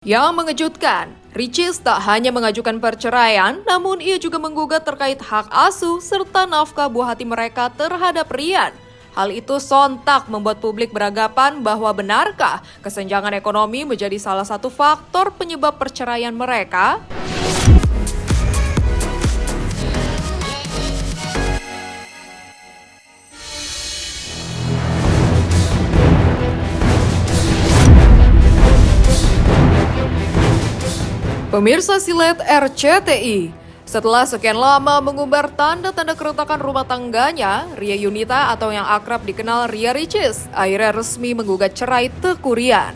Yang mengejutkan, Ricis tak hanya mengajukan perceraian, namun ia juga menggugat terkait hak asuh serta nafkah buah hati mereka terhadap Rian. Hal itu sontak membuat publik beranggapan bahwa benarkah kesenjangan ekonomi menjadi salah satu faktor penyebab perceraian mereka? Pemirsa Silet RCTI, setelah sekian lama mengumbar tanda-tanda keretakan rumah tangganya, Ria Yunita atau yang akrab dikenal Ria Ricis akhirnya resmi menggugat cerai Teuku Rian.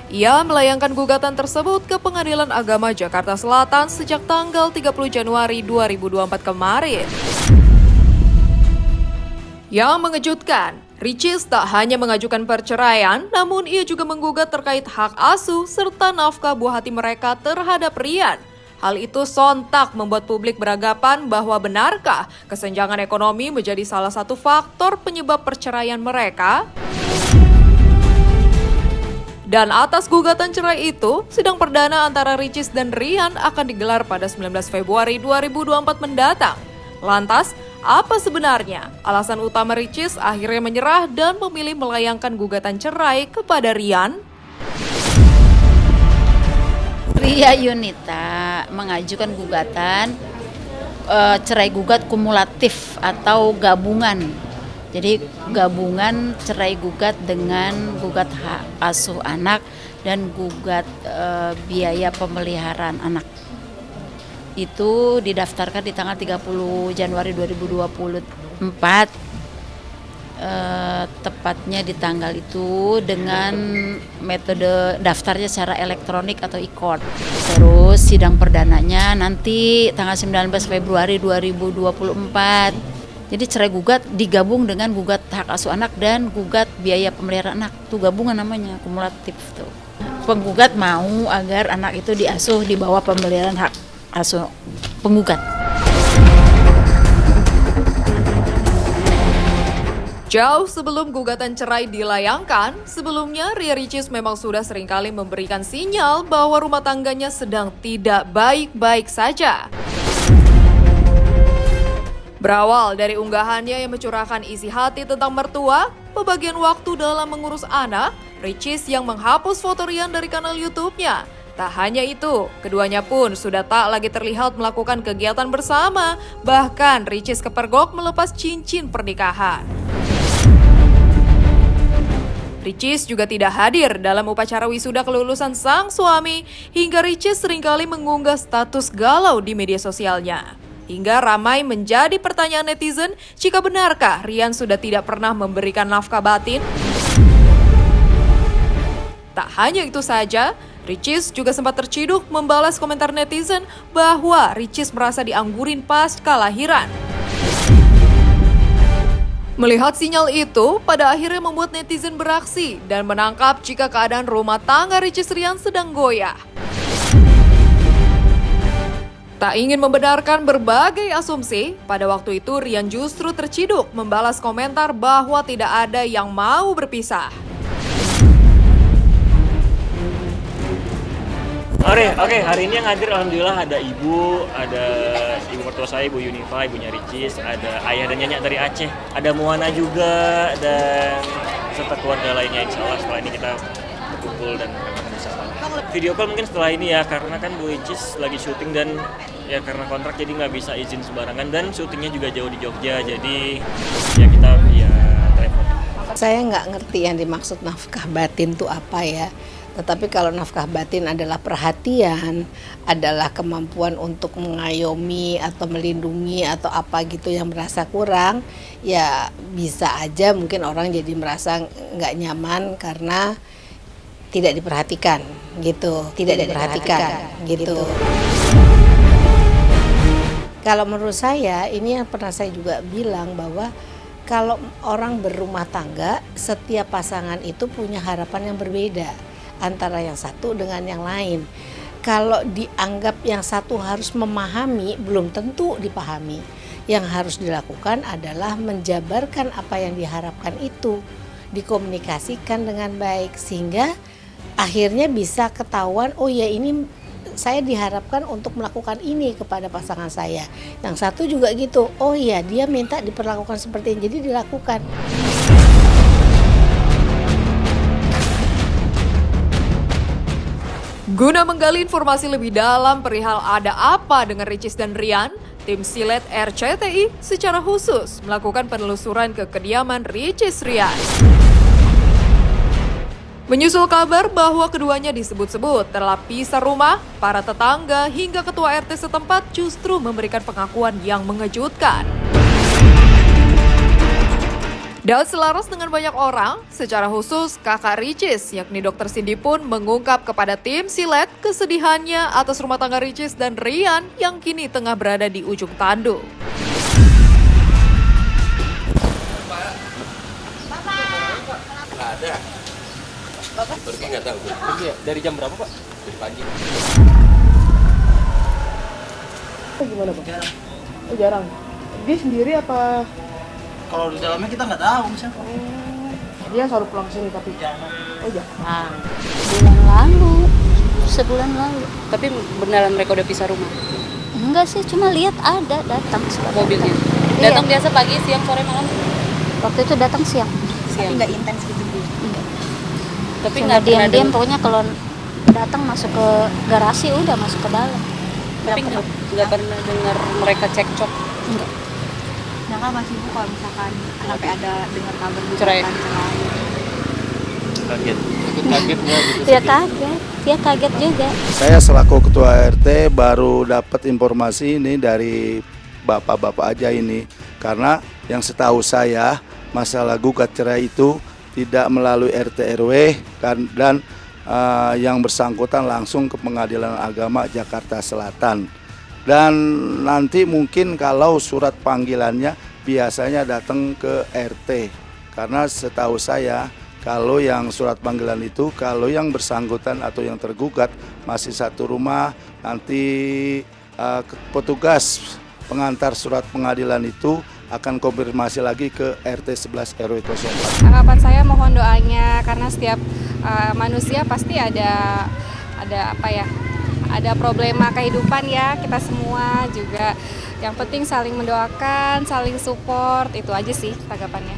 Ia melayangkan gugatan tersebut ke Pengadilan Agama Jakarta Selatan sejak tanggal 30 Januari 2024 kemarin. Yang mengejutkan, Ricis tak hanya mengajukan perceraian, namun ia juga menggugat terkait hak asuh serta nafkah buah hati mereka terhadap Rian. Hal itu sontak membuat publik beranggapan bahwa benarkah kesenjangan ekonomi menjadi salah satu faktor penyebab perceraian mereka? Dan atas gugatan cerai itu, sidang perdana antara Ricis dan Rian akan digelar pada 19 Februari 2024 mendatang. Lantas, apa sebenarnya alasan utama Ricis akhirnya menyerah dan memilih melayangkan gugatan cerai kepada Rian? Ria Yunita mengajukan gugatan cerai gugat kumulatif atau gabungan. Jadi gabungan cerai gugat dengan gugat hak asuh anak dan gugat biaya pemeliharaan anak. Itu didaftarkan di tanggal 30 Januari 2024, tepatnya di tanggal itu dengan metode daftarnya secara elektronik atau e-court. Terus sidang perdananya nanti tanggal 19 Februari 2024. Jadi cerai gugat digabung dengan gugat hak asuh anak dan gugat biaya pemeliharaan anak. Itu gabungan namanya, kumulatif tuh. Penggugat mau agar anak itu diasuh di bawah pemeliharaan hak asuh penggugat. Jauh sebelum gugatan cerai dilayangkan, sebelumnya Ria Ricis memang sudah seringkali memberikan sinyal bahwa rumah tangganya sedang tidak baik-baik saja. Berawal dari unggahannya yang mencurahkan isi hati tentang mertua, pembagian waktu dalam mengurus anak, Ricis yang menghapus foto Rian dari kanal YouTube-nya. Tak hanya itu, keduanya pun sudah tak lagi terlihat melakukan kegiatan bersama, bahkan Ricis kepergok melepas cincin pernikahan. Ricis juga tidak hadir dalam upacara wisuda kelulusan sang suami, hingga Ricis seringkali mengunggah status galau di media sosialnya. Hingga ramai menjadi pertanyaan netizen jika benarkah Rian sudah tidak pernah memberikan nafkah batin. Tak hanya itu saja, Ricis juga sempat terciduk membalas komentar netizen bahwa Ricis merasa dianggurin pasca lahiran. Melihat sinyal itu, pada akhirnya membuat netizen beraksi dan menangkap jika keadaan rumah tangga Ricis Rian sedang goyah. Tak ingin membenarkan berbagai asumsi, pada waktu itu Rian justru terciduk membalas komentar bahwa tidak ada yang mau berpisah. Oke, hari ini yang hadir alhamdulillah ada ibu mertua saya, Ibu Yunifa, ibunya Ricis, ada ayah dan nyonya dari Aceh, ada Moana juga, dan serta keluarga lainnya. Insya Allah setelah ini kita berkumpul dan akan bersama. Video call mungkin setelah ini ya, karena kan Bu Ricis lagi syuting dan ya karena kontrak jadi nggak bisa izin sembarangan dan syutingnya juga jauh di Jogja, jadi ya kita via telepon. Saya nggak ngerti yang dimaksud nafkah batin itu apa ya. Tetapi kalau nafkah batin adalah perhatian, adalah kemampuan untuk mengayomi atau melindungi atau apa gitu yang merasa kurang, ya bisa aja mungkin orang jadi merasa nggak nyaman karena tidak diperhatikan gitu, tidak diperhatikan gitu. Kalau menurut saya, ini yang pernah saya juga bilang bahwa kalau orang berumah tangga, setiap pasangan itu punya harapan yang berbeda antara yang satu dengan yang lain. Kalau dianggap yang satu harus memahami, belum tentu dipahami. Yang harus dilakukan adalah menjabarkan apa yang diharapkan itu. dikomunikasikan dengan baik sehingga akhirnya bisa ketahuan, oh ya ini saya diharapkan untuk melakukan ini kepada pasangan saya. Yang satu juga gitu, oh ya dia minta diperlakukan seperti ini, jadi dilakukan. Guna menggali informasi lebih dalam perihal ada apa dengan Ricis dan Rian, tim Silet RCTI secara khusus melakukan penelusuran ke kediaman Ricis Rian. Menyusul kabar bahwa keduanya disebut-sebut telah pisah rumah, para tetangga hingga ketua RT setempat justru memberikan pengakuan yang mengejutkan. Dan selaras dengan banyak orang, secara khusus kakak Ricis yakni Dr. Cindy pun mengungkap kepada tim Silet kesedihannya atas rumah tangga Ricis dan Rian yang kini tengah berada di ujung tanduk. Nggak ada. Pergi nggak tahu. Pergi ya? Dari jam berapa Pak? Dari pagi. Gimana Pak? Oh, jarang. Dia sendiri apa? Kalau di dalamnya kita nggak tahu misalnya. Dia selalu pulang ke sini tapi jarang. Oh jarang. Bulan lalu, sebulan lalu. Tapi beneran mereka udah pisah rumah? Enggak sih, cuma lihat ada datang Mobilnya? Iya. Datang biasa pagi, siang, sore, malam? Waktu itu datang siang. Siang. Nggak intens gitu Bu. Enggak. Tapi Cuma nggak pernah diam-diam, dengar- pokoknya kalau datang masuk ke garasi udah masuk ke dalam. Tapi nggak pernah dengar mereka cekcok? Enggak. Sedangkan masih ibu kalau misalkan sampai ada dengar kabar Cerai. Kaget. Ikut kaget nggak gitu? Dia kaget juga. Saya selaku ketua RT baru dapat informasi ini dari bapak-bapak aja ini. Karena yang setahu saya masalah gugat cerai itu tidak melalui RT RW dan yang bersangkutan langsung ke Pengadilan Agama Jakarta Selatan. Dan nanti mungkin kalau surat panggilannya biasanya datang ke RT. Karena setahu saya kalau yang surat panggilan itu, kalau yang bersangkutan atau yang tergugat masih satu rumah, nanti petugas pengantar surat pengadilan itu akan konfirmasi lagi ke RT 11 RW 04. Harapan saya mohon doanya karena setiap manusia pasti ada apa ya? Ada problema kehidupan ya, kita semua juga. Yang penting saling mendoakan, saling support, itu aja sih tanggapannya.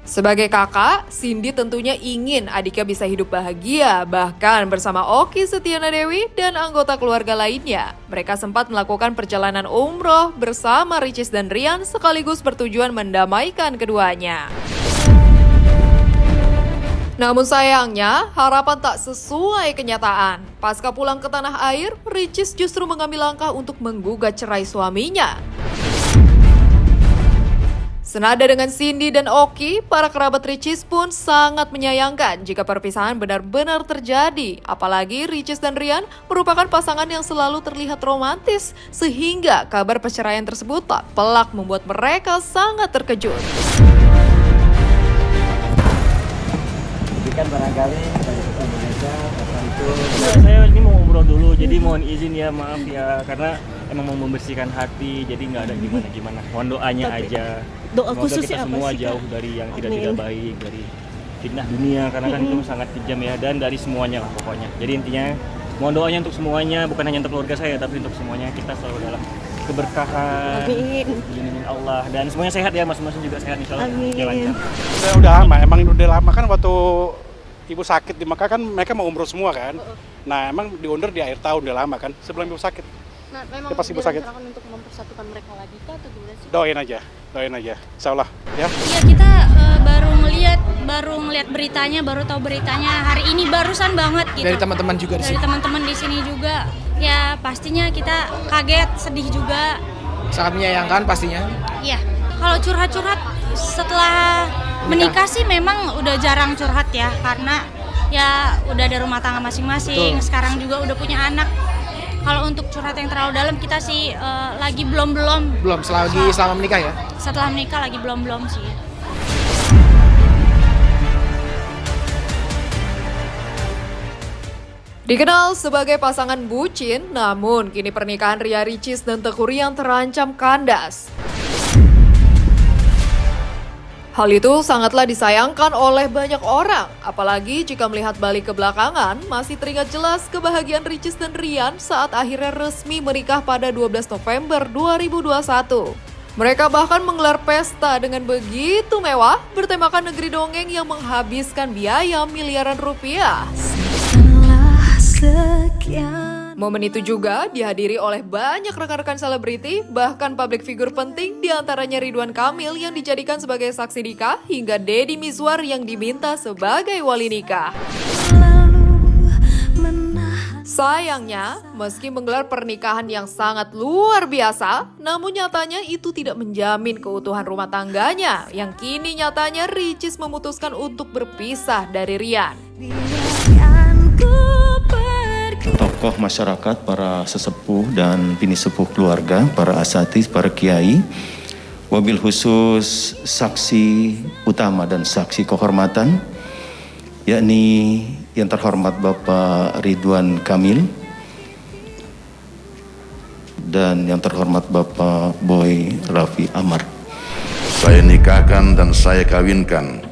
Sebagai kakak, Cindy tentunya ingin adiknya bisa hidup bahagia, bahkan bersama Oki Setiana Dewi dan anggota keluarga lainnya. Mereka sempat melakukan perjalanan umroh bersama Ricis dan Rian sekaligus bertujuan mendamaikan keduanya. Namun sayangnya, harapan tak sesuai kenyataan. Pasca pulang ke tanah air, Ricis justru mengambil langkah untuk menggugat cerai suaminya. Senada dengan Cindy dan Oki, para kerabat Ricis pun sangat menyayangkan jika perpisahan benar-benar terjadi. Apalagi Ricis dan Rian merupakan pasangan yang selalu terlihat romantis, sehingga kabar perceraian tersebut tak pelak membuat mereka sangat terkejut. Kan barangkali dari Indonesia itu saya ini mau umroh dulu, jadi mohon izin ya, maaf ya, karena emang mau membersihkan hati, jadi nggak ada gimana-gimana. Mohon doanya aja. Doa Semoga khusus kita apa semua sih, Kak? jauh dari yang tidak baik, dari fitnah dunia, karena kan itu sangat kejam ya, dan dari semuanya lah pokoknya. Jadi intinya mohon doanya untuk semuanya, bukan hanya untuk keluarga saya, tapi untuk semuanya, kita selalu dalam keberkahan. Amin. Allah, dan semuanya sehat ya, masing-masing juga sehat insyaallah. Ya, lancar. Udah lama, emang udah lama kan waktu ibu sakit di Mekah kan mereka mau umroh semua kan. Nah emang diundur di akhir tahun udah lama kan, sebelum ibu sakit. Nah, memang Ya, pas ibu sakit. untuk mempersatukan mereka lagi kah atau gimana sih? Doain aja, insya Allah ya. Iya, kita baru ngeliat beritanya, baru tahu beritanya hari ini barusan banget gitu. Dari teman-teman juga di Dari sini. teman-teman di sini juga. Ya pastinya kita kaget, sedih juga. Sangat menyayangkan pastinya. Iya. Kalau curhat-curhat setelah menikah sih memang udah jarang curhat ya, karena ya udah ada rumah tangga masing-masing. Betul. Sekarang juga udah punya anak. Kalau untuk curhat yang terlalu dalam kita sih lagi belum. Belum selama menikah ya. Setelah menikah lagi belum sih. Dikenal sebagai pasangan bucin, namun kini pernikahan Ria Ricis dan Teguh Rian terancam kandas. Hal itu sangatlah disayangkan oleh banyak orang, apalagi jika melihat balik ke belakangan, masih teringat jelas kebahagiaan Ricis dan Rian saat akhirnya resmi menikah pada 12 November 2021. Mereka bahkan menggelar pesta dengan begitu mewah, bertemakan negeri dongeng yang menghabiskan biaya miliaran rupiah. Momen itu juga dihadiri oleh banyak rekan-rekan selebriti, bahkan publik figur penting diantaranya Ridwan Kamil yang dijadikan sebagai saksi nikah, hingga Deddy Mizwar yang diminta sebagai wali nikah. Sayangnya, meski menggelar pernikahan yang sangat luar biasa, namun nyatanya itu tidak menjamin keutuhan rumah tangganya, yang kini nyatanya Ricis memutuskan untuk berpisah dari Rian. Tokoh masyarakat, para sesepuh dan bini sepuh keluarga, para asatidz, para kiai, wabil khusus saksi utama dan saksi kehormatan, yakni yang terhormat Bapak Ridwan Kamil dan yang terhormat Bapak Boy Raffi Amar. Saya nikahkan dan saya kawinkan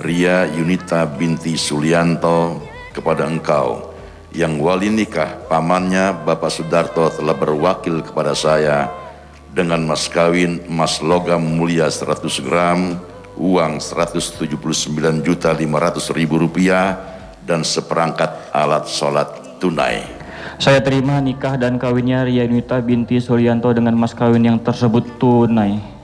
Ria Yunita binti Sulianto kepada engkau, yang wali nikah pamannya Bapak Sudarto telah berwakil kepada saya dengan mas kawin emas logam mulia 100 gram, uang Rp179.500.000 dan seperangkat alat sholat tunai. Saya terima nikah dan kawinnya Ria Yunita binti Sulianto dengan mas kawin yang tersebut tunai.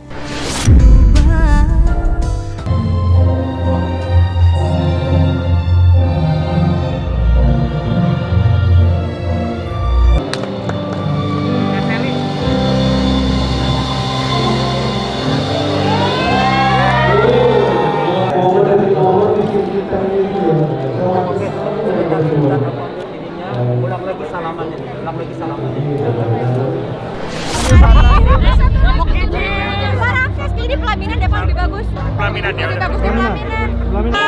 Ulang lagi salamannya. Ini pelaminan deh, lebih bagus. Pelaminan ya. Lebih bagus di pelaminan. Pelaminan.